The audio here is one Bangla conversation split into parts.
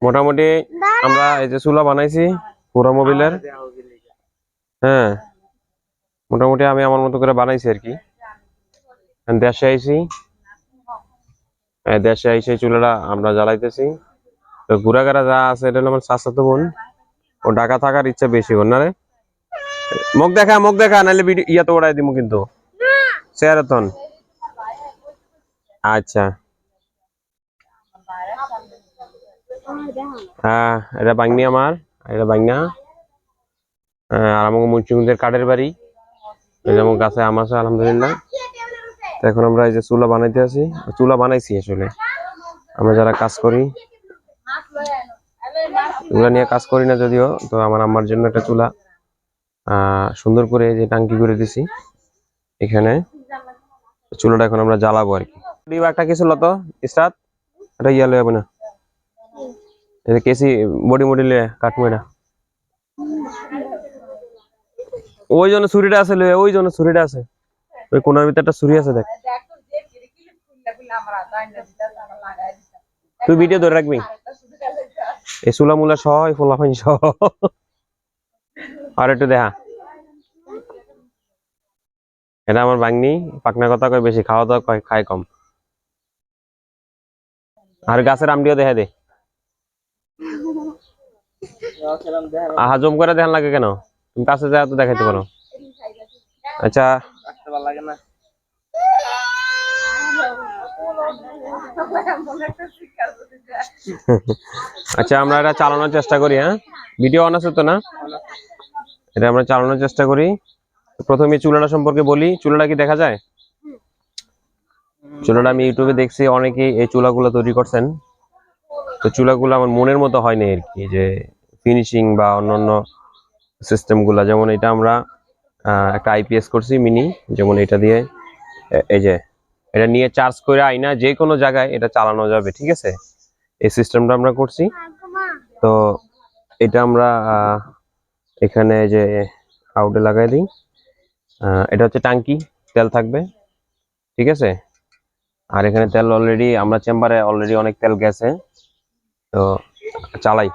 মোটামুটি আমরা এই যে চুলা বানাইছি পুরা মোবিলের। হ্যাঁ, মোটামুটি আমি আমার মতো করে বানাইছি আর কি। দেশে আইছি, দেশে আইসে চুলাটা আমরা জ্বালাইতেছি। তো ঘুরাঘারা যা আছে এটা হলো আমার চাচাতো বোন। ও ঢাকা থাকার ইচ্ছা বেশি ওর না রে। মুখ দেখা নাহলে ভিডিও ইয়াতে ওড়াই দিমু কিন্তু চেয়ারতন। আচ্ছা, হ্যাঁ এটা বাংনি আমার, এটা বাংনা। আর আমাকে মুন্সিগঞ্জের কাঠের বাড়ি, এই যেমন গাছে আম আছে আলহামদুলিল্লাহ। তো এখন আমরা এই যে চুলা বানাইতে আছি, চুলা বানাইছি আসলে আমরা যারা কাজ করি চুলা নিয়ে কাজ করি না যদিও, তো আমার আম্মার জন্য একটা চুলা সুন্দর করে যে টাঙ্কি করে দিছি এখানে। চুলাটা এখন আমরা জ্বালাবো আর কি। একটা কি ছিল তো স্টার্ট, এটা ইয়া লয়ে না, এটা কেসি বডি মডি লয়ে কাটমু এটা। ওই জন্য ছুরিটা আছে লয়ে, ওই জন্য ছুরিটা আছে ওই কোনার ভিতরে একটা ছুরি আছে দেখ। তুই ভিডিও ধরে রাখবি এই চুলা মুলা সহ এই ফোলাফাইন সহ। আর একটু দেখা, এটা আমার বাংনি পাকনা কথা কয় বেশি, খাওয়া দাওয়া কয় খায় কম। আর গাছের আমডিও দেখা দে, আহা জম করে দেখান লাগে কেন? তুমি কাছে যা তো দেখাইতে পারো। আচ্ছা আচ্ছা, আমরা এটা চালানোর চেষ্টা করি। হ্যাঁ, ভিডিও অন আছে তো না? এটা আমরা চালানোর চেষ্টা করি। প্রথমে চুলাটা সম্পর্কে বলি, চুলাটা কি দেখা যায়? চুলাটা আমি ইউটিউবে দেখছি অনেকেই এই চুলাগুলো তৈরি করছেন। তো চুলাগুলো আমার মনের মতো হয়নি আর কি, যে ফিনিশিং বা অন্যান্য সিস্টেম গুলা। যেমন এটা আমরা একটা আইপিএস করছি মিনি, যেমন এটা দিয়ে এই যে এটা নিয়ে চার্জ করে আইনা যে কোনো জায়গায় এটা চালানো যাবে, ঠিক আছে? এই সিস্টেমটা আমরা করছি। তো এটা আমরা এখানে যে আউটে লাগাই দিই। এটা হচ্ছে টাঙ্কি, তেল থাকবে, ঠিক আছে? আর এখানে তেল অলরেডি আমরা চেম্বারে অলরেডি অনেক তেল গেছে। তো চালাই,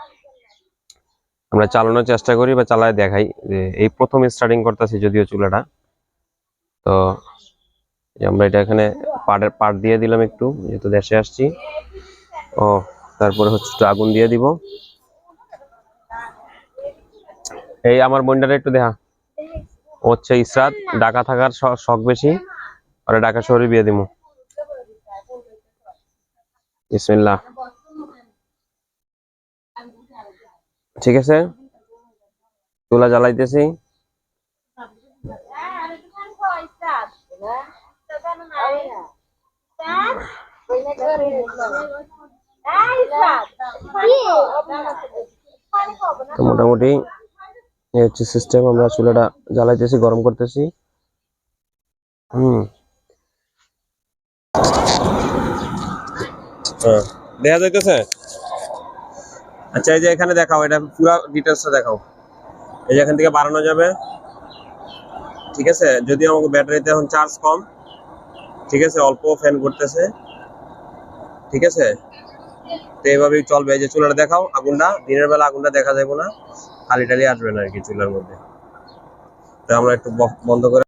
আমরা চালানোর চেষ্টা করি বা চালায় দেখাই যে এই প্রথম স্টার্টিং করতেছি যদিও চুলাটা। তো আমরা এটা এখানে পাট দিয়ে দিলাম একটু, যেহেতু দেশে আসছি। ও তারপরে হচ্ছে একটু আগুন দিয়ে দিব। এই আমার বোনটারে একটু দেখা, হচ্ছে ইসরাত, ঢাকা থাকার শখ বেশি, আর ঢাকা শহরে বিয়ে দিব। বিসমিল্লাহ, ঠিক আছে? চুলা জ্বালাইতেছি। মোটামুটি এই হচ্ছে সিস্টেম, আমরা চুলাটা জ্বালাইতেছি, গরম করতেছি। দেখা যাইতেছে? আচ্ছা, এই যে এখানে দেখাও, এটা পুরো ডিটেইলসটা দেখাও। এই যে এখান থেকে বাড়ানো যাবে, ঠিক আছে? যদিও আমাকে ব্যাটারিতে এখন চার্জ কম, ঠিক আছে, অল্প ফ্যান করতেছে, ঠিক আছে? তো এইভাবেই চলবে। এই যে চুলাটা দেখাও, আগুনটা দিনের বেলা আগুনটা দেখা যাবে না, খালি টালি আসবে না আর কি চুলার মধ্যে। তো আমরা একটু বন্ধ করে